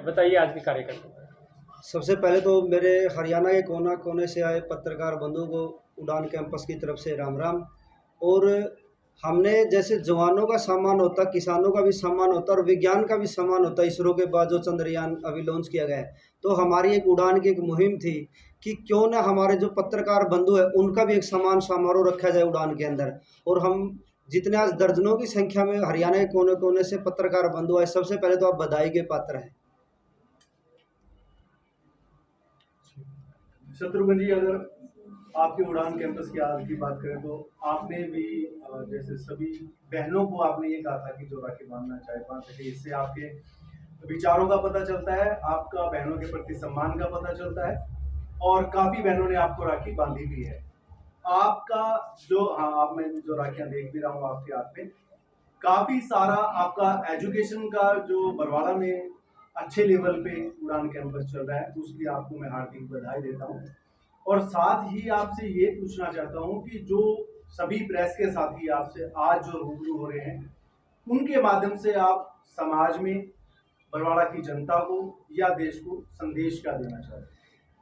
अच्छा, बताइए आज के कार्यक्रम। सबसे पहले तो मेरे हरियाणा के कोना कोने से आए पत्रकार बंधु को उड़ान कैंपस की तरफ से राम राम। और हमने जैसे जवानों का सम्मान होता, किसानों का भी सम्मान होता और विज्ञान का भी सम्मान होता, इसरो के बाद जो चंद्रयान अभी लॉन्च किया गया है, तो हमारी एक उड़ान की एक मुहिम थी कि क्यों ना हमारे जो पत्रकार बंधु है उनका भी एक सम्मान समारोह रखा जाए उड़ान के अंदर। और हम जितने आज दर्जनों की संख्या में हरियाणा के कोने कोने से पत्रकार बंधु आए, सबसे पहले तो आप बधाई के पात्र हैं। शत्रुघ्न जी, अगर आपके उड़ान कैंपस की आज की बात करें तो आपने भी जैसे सभी बहनों को आपने ये कहा था कि जो राखी बांधना चाहे बांध सके। इससे आपके विचारों का पता चलता है, आपका बहनों के प्रति सम्मान का पता चलता है और काफी बहनों ने आपको राखी बांधी भी है। आपका जो आप मैं जो राखियां देख भी रहा हूँ आपके हाथ में, काफी सारा आपका एजुकेशन का जो बरवाड़ा में अच्छे लेवल पे उड़ान कैंपस चल रहा है, उसकी आपको मैं हार्दिक बधाई देता हूँ। और साथ ही आपसे ये पूछना चाहता हूँ कि जो सभी प्रेस के साथी आपसे आज जो रूबरू हो रहे हैं, उनके माध्यम से आप समाज में बरवाड़ा की जनता को या देश को संदेश क्या देना चाहते हैं?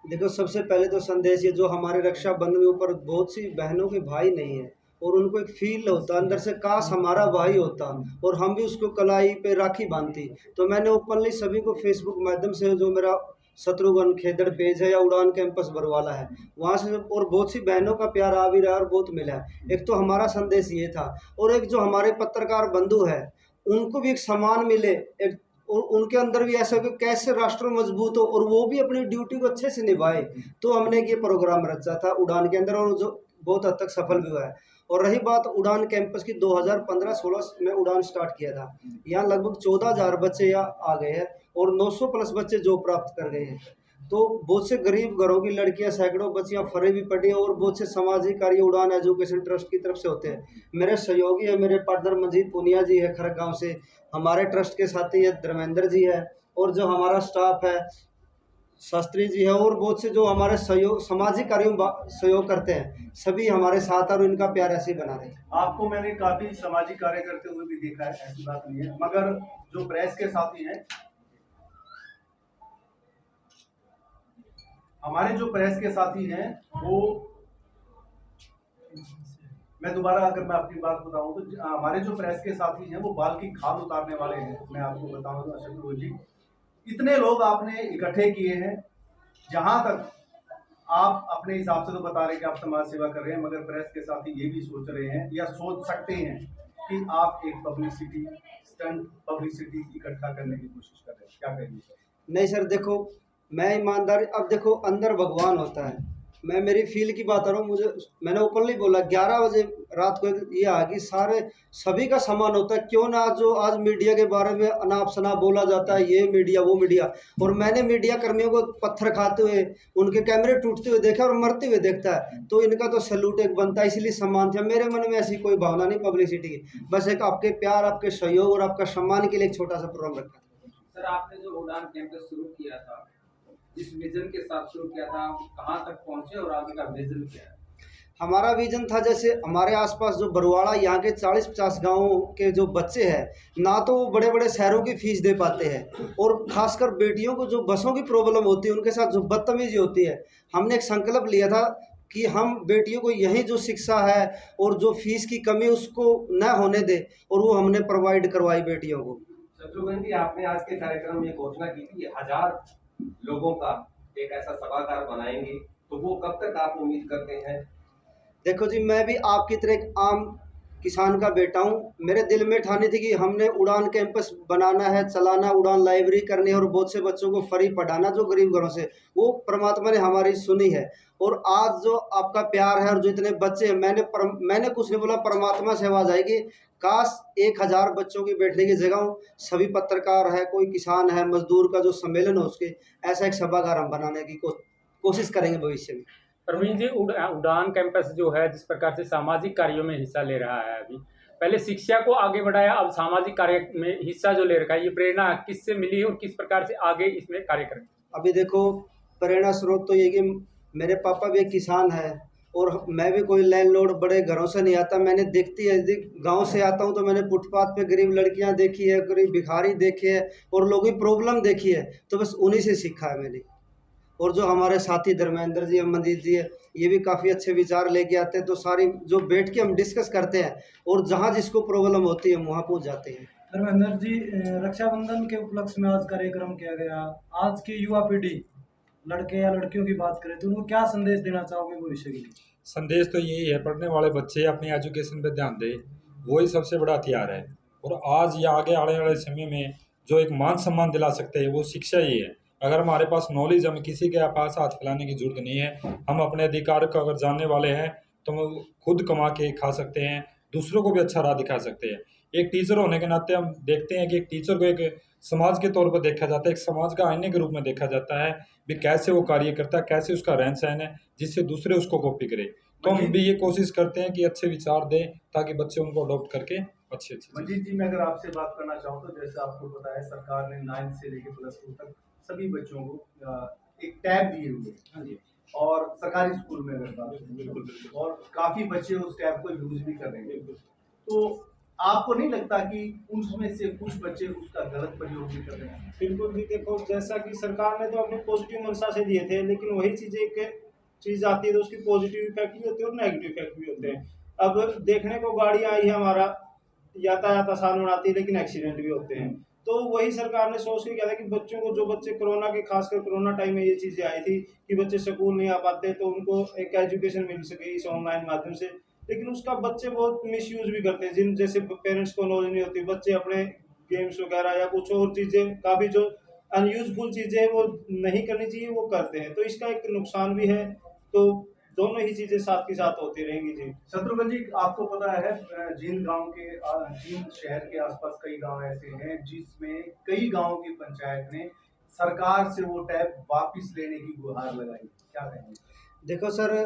देखो, सबसे पहले तो संदेश ये, जो हमारे रक्षाबंधन के ऊपर बहुत सी बहनों के भाई नहीं है और उनको एक फील होता अंदर से, काश हमारा भाई होता और हम भी उसको कलाई पे राखी बांधती। तो मैंने ओपनली सभी को फेसबुक माध्यम से, जो मेरा शत्रुघ्न खेदड़ पेज है या उड़ान कैंपस बरवाला है, वहाँ से और बहुत सी बहनों का प्यार आ भी रहा है और बहुत मिला है। एक तो हमारा संदेश ये था, और एक जो हमारे पत्रकार बंधु है उनको भी एक सम्मान मिले, एक और उनके अंदर भी ऐसा कि कैसे राष्ट्र मजबूत हो और वो भी अपनी ड्यूटी को अच्छे से निभाए। तो हमने ये प्रोग्राम रचा था उड़ान के अंदर और जो बहुत हद तक सफल भी हुआ है। और रही बात उड़ान कैंपस की, 2015-16 में उड़ान स्टार्ट किया था। यहाँ लगभग 14,000 बच्चे यहाँ आ गए हैं और 900 प्लस बच्चे जॉब प्राप्त कर गए हैं। तो बहुत से गरीब घरों की लड़कियां, सैकड़ों बच्चियां फरे भी पड़ी है और बहुत से सामाजिक कार्य उड़ान एजुकेशन ट्रस्ट की तरफ से होते हैं। मेरे सहयोगी है, मेरे पार्टनर मंजीत पुनिया जी है खरग गाँव से, हमारे ट्रस्ट के साथी है धर्मेंद्र जी है, और जो हमारा स्टाफ है शास्त्री जी है, और बहुत से जो हमारे सहयोग सामाजिक कार्यों में सहयोग करते हैं, सभी हमारे साथ और इनका प्यार ऐसे ही बना रहे। आपको मैंने काफी सामाजिक कार्य करते हुए भी देखा है, ऐसी बात नहीं है, मगर जो प्रेस के साथी हैं, हमारे जो प्रेस के साथी हैं, वो मैं दोबारा अगर मैं अपनी बात बताऊं तो हमारे जो प्रेस के साथी हैं वो बाल की खाल उतारने वाले हैं। मैं आपको बताऊं शत्रुघ्न जी, इतने लोग आपने इकट्ठे किए हैं। जहां तक आप अपने हिसाब से तो बता रहे हैं कि आप समाज सेवा कर रहे हैं, मगर प्रेस के साथी ये भी सोच रहे हैं या सोच सकते हैं कि आप एक पब्लिसिटी स्टंट पब्लिसिटी इकट्ठा करने की कोशिश कर रहे हैं। क्या कहेंगे सर? नहीं सर, देखो मैं ईमानदारी, अब देखो अंदर भगवान होता है। मैं मेरी फील की बात कर रहा हूँ, मुझे मैंने ओपनली बोला 11 बजे रात को ये आ कि सारे सभी का समान होता है। क्यों ना जो आज मीडिया के बारे में अनाप शनाप बोला जाता है, ये मीडिया वो मीडिया, और मैंने मीडिया कर्मियों को पत्थर खाते हुए, उनके कैमरे टूटते हुए देखा और मरते हुए देखता है, तो इनका तो सैल्यूट एक बनता है। इसलिए सम्मान था मेरे मन में, ऐसी कोई भावना नहीं पब्लिसिटी की, बस एक आपके प्यार, आपके सहयोग और आपका सम्मान के लिए एक छोटा सा प्रोग्राम रखा था। सर, आपने जो उड़ान कैंपस शुरू किया था, इस विजन के साथ शुरू किया था, कहाँ तक पहुंचे और आगे का विजन क्या है? हमारा विजन था, जैसे हमारे आसपास जो बरवाड़ा, यहाँ के 40-50 गाँव के जो बच्चे हैं ना, तो वो बड़े बड़े शहरों की फीस दे पाते हैं, और खासकर बेटियों को जो बसों की प्रॉब्लम होती है, उनके साथ जो बदतमीजी होती है, हमने एक संकल्प लिया था कि हम बेटियों को यही जो शिक्षा है और जो फीस की कमी उसको न होने दे, और वो हमने प्रोवाइड करवाई बेटियों को। शत्रुघ्न जी, आपने आज के कार्यक्रम में घोषणा की थी 1000 लोगों का एक ऐसा सभागार बनाएंगे, तो वो कब तक आप उम्मीद करते हैं? देखो जी, मैं भी आपकी तरह एक आम किसान का बेटा हूँ। मेरे दिल में ठानी थी कि हमने उड़ान कैंपस बनाना है, चलाना, उड़ान लाइब्रेरी करनी है और बहुत से बच्चों को फ्री पढ़ाना जो गरीब घरों से, वो परमात्मा ने हमारी सुनी है। और आज जो आपका प्यार है और जो इतने बच्चे हैं, मैंने कुछ नहीं बोला, परमात्मा से आवाज़ आएगी, काश 1000 बच्चों की बैठने की जगह हो, सभी पत्रकार है, कोई किसान है, मजदूर का जो सम्मेलन हो, उसके ऐसा एक सभागार हम बनाने की कोशिश करेंगे भविष्य में। प्रवीण जी, उड़ान कैंपस जो है जिस प्रकार से सामाजिक कार्यों में हिस्सा ले रहा है, अभी पहले शिक्षा को आगे बढ़ाया, अब सामाजिक कार्य में हिस्सा जो ले रखा है, ये प्रेरणा किससे मिली और किस प्रकार से आगे इसमें कार्य करें? अभी देखो, प्रेरणा स्रोत तो ये कि मेरे पापा भी एक किसान है और मैं भी कोई लैंडलॉर्ड बड़े घरों से नहीं आता, मैंने देखती है, गांव से आता हूं तो मैंने फुटपाथ पे गरीब लड़कियां देखी है, गरीब भिखारी देखे है और लोगों की प्रॉब्लम देखी है, तो बस उन्हीं से सीखा है मैंने। और जो हमारे साथी धर्मेंद्र जी, अमनदीप जी है, ये भी काफ़ी अच्छे विचार लेके आते हैं, तो सारी जो बैठ के हम डिस्कस करते हैं और जहाँ जिसको प्रॉब्लम होती है वहाँ पहुँच जाते हैं। धर्मेंद्र जी, रक्षाबंधन के उपलक्ष्य में आज कार्यक्रम किया गया। आज की युवा पीढ़ी, लड़के या लड़कियों की बात करें तो उनको क्या संदेश देना चाहोगे भविष्य के लिए? संदेश तो यही है, पढ़ने वाले बच्चे अपनी एजुकेशन पे ध्यान दें, वही सबसे बड़ा हथियार है। और आज या आगे आने वाले समय में जो एक मान सम्मान दिला सकते हैं वो शिक्षा ही है। अगर हमारे पास नॉलेज, हमें किसी के पास हाथ फैलाने की जरूरत नहीं है। हम अपने अधिकार को अगर जानने वाले हैं तो हम खुद कमा के खा सकते हैं, दूसरों को भी अच्छा राह दिखा सकते हैं। एक टीचर होने के नाते हम देखते हैं कि एक टीचर को एक समाज के तौर पर देखा जाता है, एक समाज का आईने के रूप में देखा जाता है भी कैसे वो कार्य करता है, कैसे उसका रहन सहन है, जिससे दूसरे उसको कॉपी करें। तो हम भी ये कोशिश करते हैं कि अच्छे विचार दें ताकि बच्चे उनको अडॉप्ट करके अच्छे मंजीत जी, मैं अगर आपसे बात करना चाहूँ तो जैसे आपको पता है सरकार ने 9 से लेकर +2 तक सभी बच्चों को एक टैब दिए हुए हैं और सरकारी स्कूल में अगर बात करें और काफी बच्चे उस टैब को यूज भी कर रहे हैं, तो आपको नहीं लगता कि उसमें से कुछ बच्चे उसका गलत प्रयोग भी कर रहे हैं? बिल्कुल भी, देखो जैसा कि सरकार ने तो अपने पॉजिटिव मंशा से दिए थे, लेकिन वही चीज़ आती है तो उसकी पॉजिटिव इफेक्ट भी होते हैं और नेगेटिव इफेक्ट भी होते हैं। अब देखने को गाड़ी आई है, हमारा यातायात आसान बनाती है, लेकिन एक्सीडेंट भी होते हैं। तो वही सरकार ने सोच के किया था कि बच्चों को, जो बच्चे कोरोना के, खासकर कोरोना टाइम में ये चीज़ें आई थी कि बच्चे स्कूल नहीं आ पाते, तो उनको एक एजुकेशन मिल सके इस ऑनलाइन माध्यम से। लेकिन उसका बच्चे बहुत मिसयूज भी करते हैं, जिन जैसे पेरेंट्स को नॉलेज नहीं होती, बच्चे अपने गेम्स वगैरह या कुछ और चीज़ें, काफ़ी जो अनयूजफुल चीज़ें हैं वो नहीं करनी चाहिए वो करते हैं, तो इसका एक नुकसान भी है। तो दोनों ही चीज़ें साथ के साथ होती रहेंगी जी। शत्रुघ्न जी, आपको पता है जींद गांव के जींद शहर के आसपास कई गांव ऐसे हैं जिसमें कई गांव की पंचायत ने सरकार से वो टैब वापस लेने की गुहार लगाई, क्या कहेंगे? देखो सर,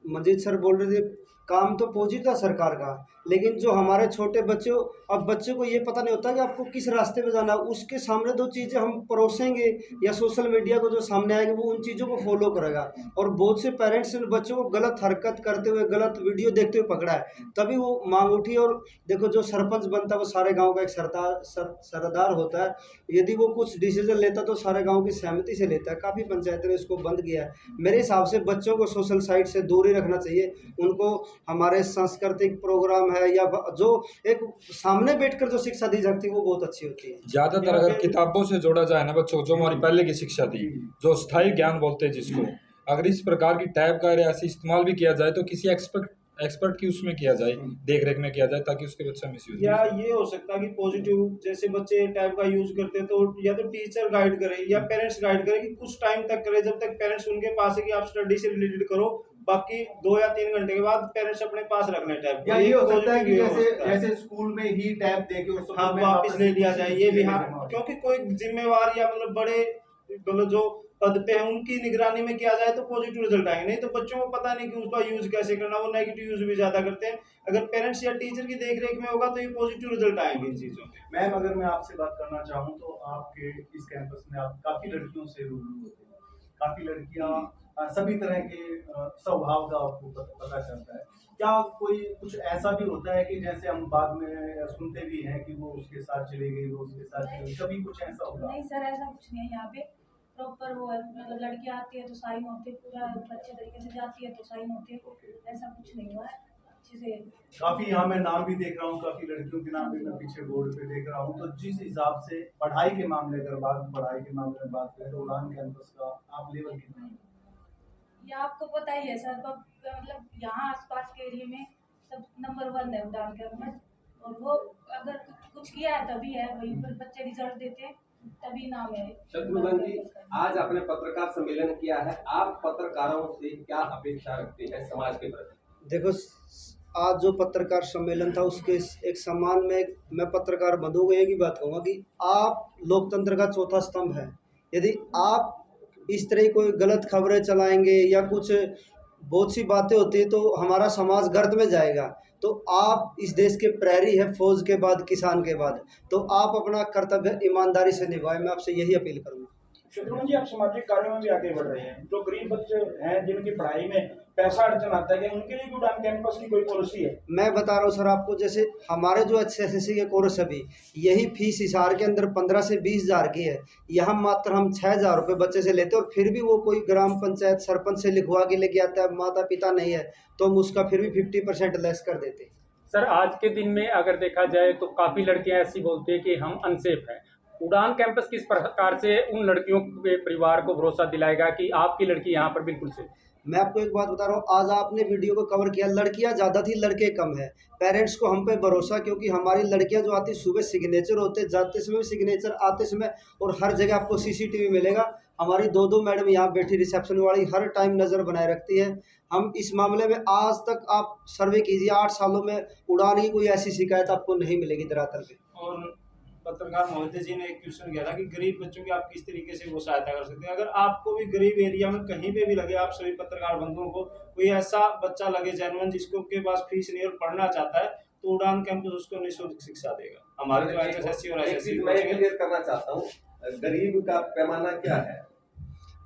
मजीद सर बोल रहे थे काम तो पॉजिटिव था सरकार का, लेकिन जो हमारे छोटे बच्चे, अब बच्चे को ये पता नहीं होता कि आपको किस रास्ते पे जाना है। उसके सामने दो चीज़ें हम परोसेंगे या सोशल मीडिया को जो सामने आएगा वो उन चीज़ों को फॉलो करेगा। और बहुत से पेरेंट्स ने बच्चों को गलत हरकत करते हुए, गलत वीडियो देखते हुए पकड़ा है, तभी वो मांग उठी। और देखो, जो सरपंच बनता है वो सारे गाँव का एक सरदार होता है, यदि वो कुछ डिसीजन लेता तो सारे गाँव की सहमति से लेता है। काफ़ी पंचायतों ने इसको बंद किया है। मेरे हिसाब से बच्चों को सोशल साइट से दूर ही रखना चाहिए। उनको हमारे सांस्कृतिक प्रोग्राम है या जो एक सामने बैठकर जो शिक्षा दी जाती है वो बहुत अच्छी होती है। ज़्यादातर अगर किताबों से जोड़ा जाए ना बच्चों को, जो हमारी पहले की शिक्षा थी, जो स्थायी ज्ञान बोलते हैं जिसको, अगर इस प्रकार की टैब का ऐसे इस्तेमाल भी किया जाए तो किसी एक्सपर्ट की उसमें किया जाए, देख रेख में किया जाए, ताकि उसके बच्चा मिसयूज। या ये हो सकता है कि पॉजिटिव, जैसे बच्चे टैब का यूज करते हैं तो या तो टीचर गाइड करे या पेरेंट्स गाइड करे कि कुछ टाइम तक करे, जब तक पेरेंट्स उनके पास है कि आप स्टडी से रिलेटेड करो, बाकी 2 या 3 घंटे के बाद पेरेंट्स अपने पास रखने टैब। या ये हो सकता है कि जैसे स्कूल में ही टैब देके और हाँ वापस ले लिया जाए, ये भी। हाँ, क्योंकि कोई जिम्मेवार या मतलब बड़े मतलब जो पद पे है उनकी निगरानी में किया जाए तो पॉजिटिव रिजल्ट आएंगे। नहीं तो बच्चों को पता नहीं कि उसका यूज कैसे करना, वो नेगेटिव यूज भी ज्यादा करते हैं। अगर पेरेंट्स या टीचर की देखरेख में होगा तो ये पॉजिटिव रिजल्ट आएंगे इन चीजों में। मैम, अगर मैं आपसे बात करना चाहूँ तो आपके इस कैंपस में आप काफी लड़कियों से रूबरू होते हैं, काफी लड़कियां सभी तरह के स्वभाव का आपको पता चलता है। क्या कोई कुछ ऐसा भी होता है कि जैसे हम बाद में सुनते भी हैं कि वो उसके साथ चली गई, वो उसके साथ चली गई, कभी कुछ ऐसा होगा? नहीं सर, ऐसा कुछ नहीं है। यहाँ पे प्रॉपर वो है, मतलब लड़की आती है तो साइन होते हैं, पूरा अच्छे तरीके से जाती है तो साइन होते हैं, ऐसा कुछ नहीं हुआ है, अच्छे से। काफी यहाँ मैं नाम भी देख रहा हूँ, काफी लड़कियों के नाम भी मैं पीछे बोर्ड पे देख रहा हूँ। तो जिस हिसाब से पढ़ाई के मामले में बात करें तो उड़ान कैंपस का आप लेवल कितना है? ये आपको पता ही है सर, मतलब यहाँ आसपास के एरिया में सब नंबर 1 है उड़ान कैंपस। और वो अगर कुछ किया है तभी है, वहीं पर बच्चे रिजल्ट देते हैं तभी नाम है। शत्रुघ्न जी, आज आपने पत्रकार सम्मेलन किया है, आप पत्रकारों से क्या अपेक्षा रखते हैं समाज के प्रति? देखो, आज जो पत्रकार सम्मेलन था उसके एक सम्मान में मैं पत्रकार बंधुओं एक ही बात कहूँगा कि आप लोकतंत्र का चौथा स्तंभ है। यदि आप इस तरह कोई गलत खबरें चलाएंगे या कुछ बहुत सी बातें होती है तो हमारा समाज गर्त में जाएगा। तो आप इस देश के प्रहरी है, फौज के बाद, किसान के बाद, तो आप अपना कर्तव्य ईमानदारी से निभाएं। मैं आपसे यही अपील करूँगा। शत्रुघ्न जी, आप सामाजिक कार्यों में भी आगे बढ़ रहे हैं। जो गरीब बच्चे हैं जिनकी पढ़ाई में पैसा अड़चन आता है, उनके लिए भी उड़ान कैंपस की कोई पॉलिसी है? मैं बता रहा हूँ सर आपको, जैसे हमारे जो HSSC के कोर्स अभी यही फीस हिसार के अंदर 15 से 20 हज़ार की है। यहाँ मात्र हम 6,000 रुपये बच्चे से लेते हैं, और फिर भी वो कोई ग्राम पंचायत सरपंच से लिखवा के लेके आता है, माता पिता नहीं है तो हम उसका फिर भी 50% लेस कर देते हैं। सर आज के दिन में अगर देखा जाए तो काफ़ी लड़कियां ऐसी बोलती है कि हम अनसेफ हैं। उड़ान कैंपस किस प्रकार से उन लड़कियों के परिवार को भरोसा दिलाएगा कि आपकी लड़की यहाँ पर बिल्कुल सेफ? मैं आपको एक बात बता रहा हूँ, आज आपने वीडियो को कवर किया, लड़कियां ज़्यादा थी लड़के कम है। पेरेंट्स को हम पे भरोसा, क्योंकि हमारी लड़कियां जो आती सुबह सिग्नेचर होते, जाते समय भी सिग्नेचर, आते समय, और हर जगह आपको CCTV मिलेगा। हमारी 2-2 मैडम यहाँ बैठी रिसेप्शन वाली हर टाइम नज़र बनाए रखती है। हम इस मामले में आज तक आप सर्वे कीजिए, 8 सालों में उड़ान की कोई ऐसी शिकायत आपको नहीं मिलेगी धरातल पे। और पत्रकार महोदय जी ने एक क्वेश्चन किया था कि गरीब बच्चों की आप किस तरीके से वो सहायता कर सकते हैं। अगर आपको भी गरीब एरिया में कहीं पे भी लगे, आप सभी पत्रकार बंधुओं को कोई ऐसा बच्चा लगे जेन्युइन जिसको के पास फीस नहीं और पढ़ना चाहता है, तो उड़ान कैंपस उसको निःशुल्क शिक्षा देगा। हमारे जो HSSC और एक SSC चीज मैं क्लियर करना चाहता हूँ, गरीब का पैमाना क्या है?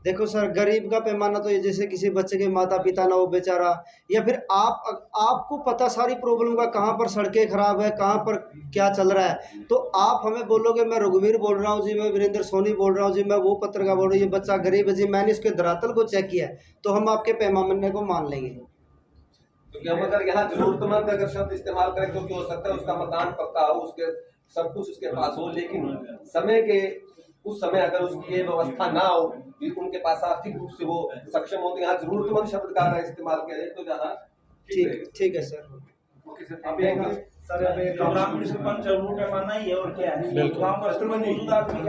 देखो सर, गरीब का पैमाना तो ये जैसे किसी बच्चे के माता पिता ना हो बेचारा, या फिर आपको पता सारी प्रॉब्लम का, कहाँ पर सड़कें खराब है, कहाँ पर क्या चल रहा है, तो आप हमें बोलोगे मैं रघुवीर बोल रहा हूँ जी, मैं वीरेंद्र सोनी बोल रहा हूँ जी, मैं वो पत्रकार बोल रहा हूँ, ये बच्चा गरीब है जी, मैंने इसके धरातल को चेक किया है, तो हम आपके पैमाने को मान लेंगे। क्योंकि हम अगर यहाँ जरूरतमंद अगर शब्द इस्तेमाल करें तो क्या हो सकता है, उसका मकान पक्का हो, उसके सब कुछ उसके पास हो, लेकिन समय के उस समय अगर उसकी ये व्यवस्था ना हो कि उनके पास आर्थिक रूप से वो सक्षम हो, तो यहाँ जरूरतमंद शब्द का अगर इस्तेमाल करें तो ज्यादा ठीक है सर। सर, अब ग्रामीण सरपंच वो पैमाना ही है और क्या है, बिल्कुल। गाँव का मौजूद आदमी